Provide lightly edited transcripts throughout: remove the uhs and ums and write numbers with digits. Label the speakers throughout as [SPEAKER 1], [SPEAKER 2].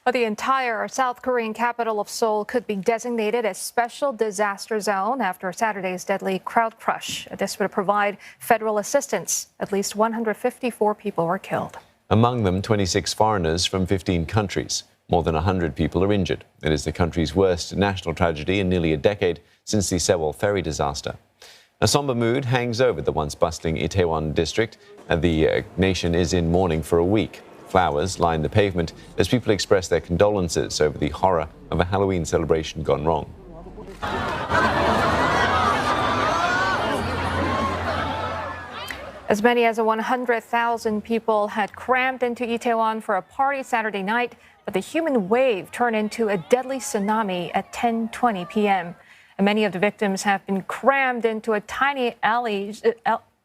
[SPEAKER 1] Well, the entire South Korean capital of Seoul could be designated as special disaster zone after Saturday's deadly crowd crush. This would provide federal assistance. At least 154 people were killed.
[SPEAKER 2] Among them, 26 foreigners from 15 countries. More than 100 people are injured. It is the country's worst national tragedy in nearly a decade since the Seoul ferry disaster. A somber mood hangs over the once bustling Itaewon district, and the nation is in mourning for a week. Flowers line the pavement as people express their condolences over the horror of a Halloween celebration gone wrong.
[SPEAKER 1] As many as 100,000 people had crammed into Itaewon for a party Saturday night, but the human wave turned into a deadly tsunami at 10:20 p.m. And many of the victims have been crammed into a tiny alley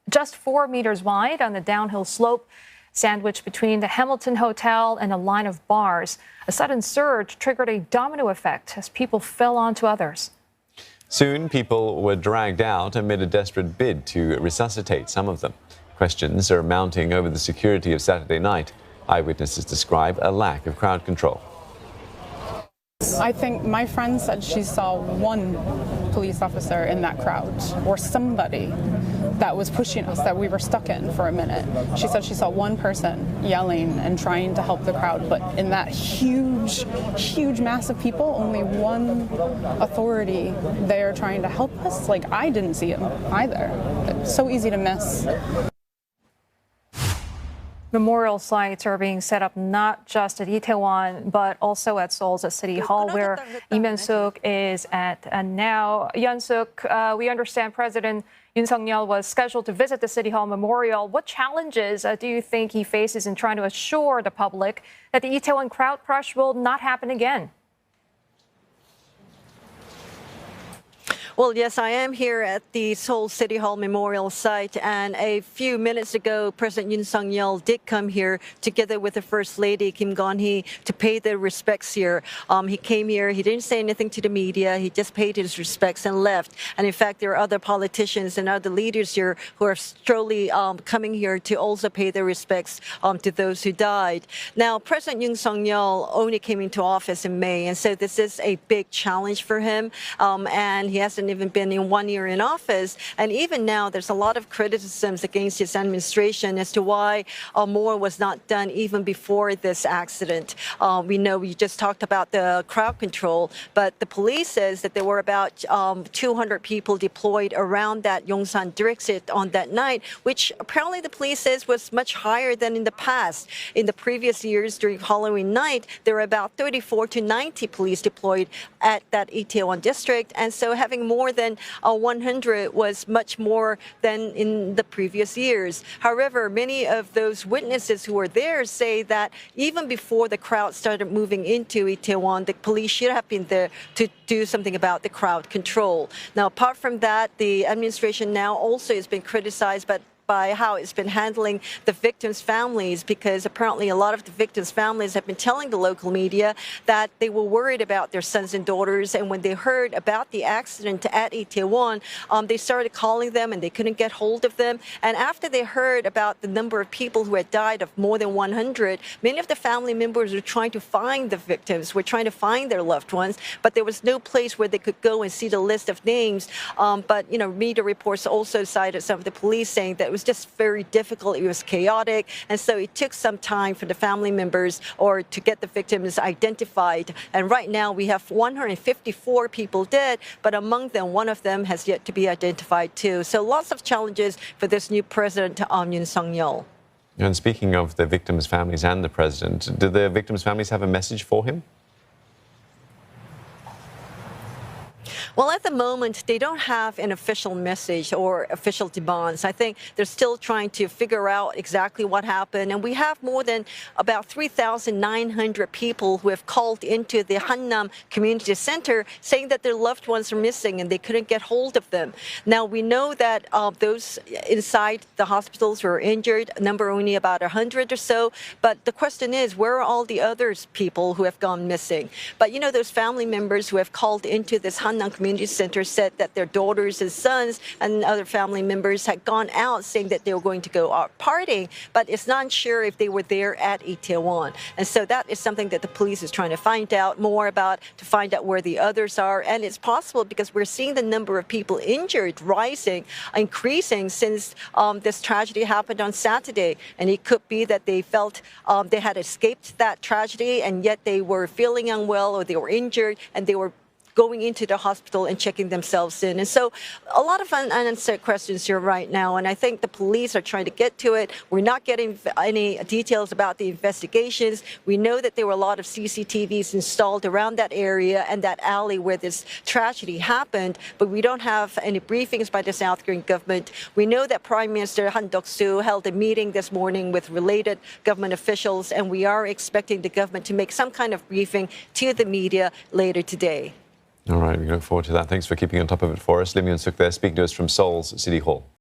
[SPEAKER 1] just 4 meters wide on the downhill slope, sandwiched between the Hamilton Hotel and a line of bars. A sudden surge triggered a domino effect as people fell onto others.
[SPEAKER 2] Soon, people were dragged out amid a desperate bid to resuscitate some of them. Questions are mounting over the security of Saturday night. Eyewitnesses describe a lack of crowd control.
[SPEAKER 3] I think my friend said she saw one police officer in that crowd, or somebody that was pushing us, that we were stuck in for a minute. She said she saw one person yelling and trying to help the crowd, but in that huge mass of people, only one authority there trying to help us. Like, I didn't see him either. It's so easy to miss.
[SPEAKER 1] Memorial sites are being set up not just at Itaewon, but also at Seoul's City Hall, where Lee Myung-suk is at now. Hyun-suk, we understand President Yoon Suk-yeol was scheduled to visit the City Hall Memorial. What challenges do you think he faces in trying to assure the public that the Itaewon crowd crush will not happen again?
[SPEAKER 4] Well, yes, I am here at the Seoul City Hall Memorial site, and a few minutes ago, President Yoon Suk-yeol did come here together with the First Lady, Kim Gon-hee, to pay their respects here. He came here, he didn't say anything to the media, he just paid his respects and left. And in fact, there are other politicians and other leaders here who are slowly coming here to also pay their respects to those who died. Now, President Yoon Suk-yeol only came into office in May, and so this is a big challenge for him, and he hasn't even been in 1 year in office. And even now, there's a lot of criticisms against his administration as to why more was not done even before this accident. We know we just talked about the crowd control, but the police says that there were about 200 people deployed around that Yongsan district on that night, which apparently the police says was much higher than in the past. In the previous years during Halloween night, there were about 34 to 90 police deployed at that Itaewon district. And so having more than 100 was much more than in the previous years. However, many of those witnesses who were there say that even before the crowd started moving into Itaewon, the police should have been there to do something about the crowd control. Now, apart from that, the administration now also has been criticized by how it's been handling the victims' families, because apparently a lot of the victims' families have been telling the local media that they were worried about their sons and daughters, and when they heard about the accident at Itaewon, they started calling them and they couldn't get hold of them. And after they heard about the number of people who had died of more than 100, many of the family members were trying to find the victims, were trying to find their loved ones, but there was no place where they could go and see the list of names. But, you know, media reports also cited some of the police saying that it was just very difficult. It was chaotic. And so it took some time for the family members or to get the victims identified. And right now we have 154 people dead, but among them, one of them has yet to be identified too. So lots of challenges for this new president, Yoon Suk-yeol.
[SPEAKER 2] And speaking of the victims' families and the president, do the victims' families have a message for him?
[SPEAKER 4] Well, at the moment, they don't have an official message or official demands. I think they're still trying to figure out exactly what happened. And we have more than about 3,900 people who have called into the Hannam Community Center saying that their loved ones are missing and they couldn't get hold of them. Now, we know that those inside the hospitals who are injured, number only about 100 or so. But the question is, where are all the other people who have gone missing? But, you know, those family members who have called into this Hannam community center said that their daughters and sons and other family members had gone out saying that they were going to go out partying, but it's not sure if they were there at Itaewon. And so that is something that the police is trying to find out more about, to find out where the others are. And it's possible because we're seeing the number of people injured rising, increasing since this tragedy happened on Saturday. And it could be that they felt they had escaped that tragedy, and yet they were feeling unwell or they were injured, and they were going into the hospital and checking themselves in. And so a lot of unanswered questions here right now, and I think the police are trying to get to it. We're not getting any details about the investigations. We know that there were a lot of CCTVs installed around that area and that alley where this tragedy happened, but we don't have any briefings by the South Korean government. We know that Prime Minister Han Duck-soo held a meeting this morning with related government officials, and we are expecting the government to make some kind of briefing to the media later today.
[SPEAKER 2] All right, we look forward to that. Thanks for keeping on top of it for us. Lim Yun-suk there, speaking to us from Seoul's City Hall.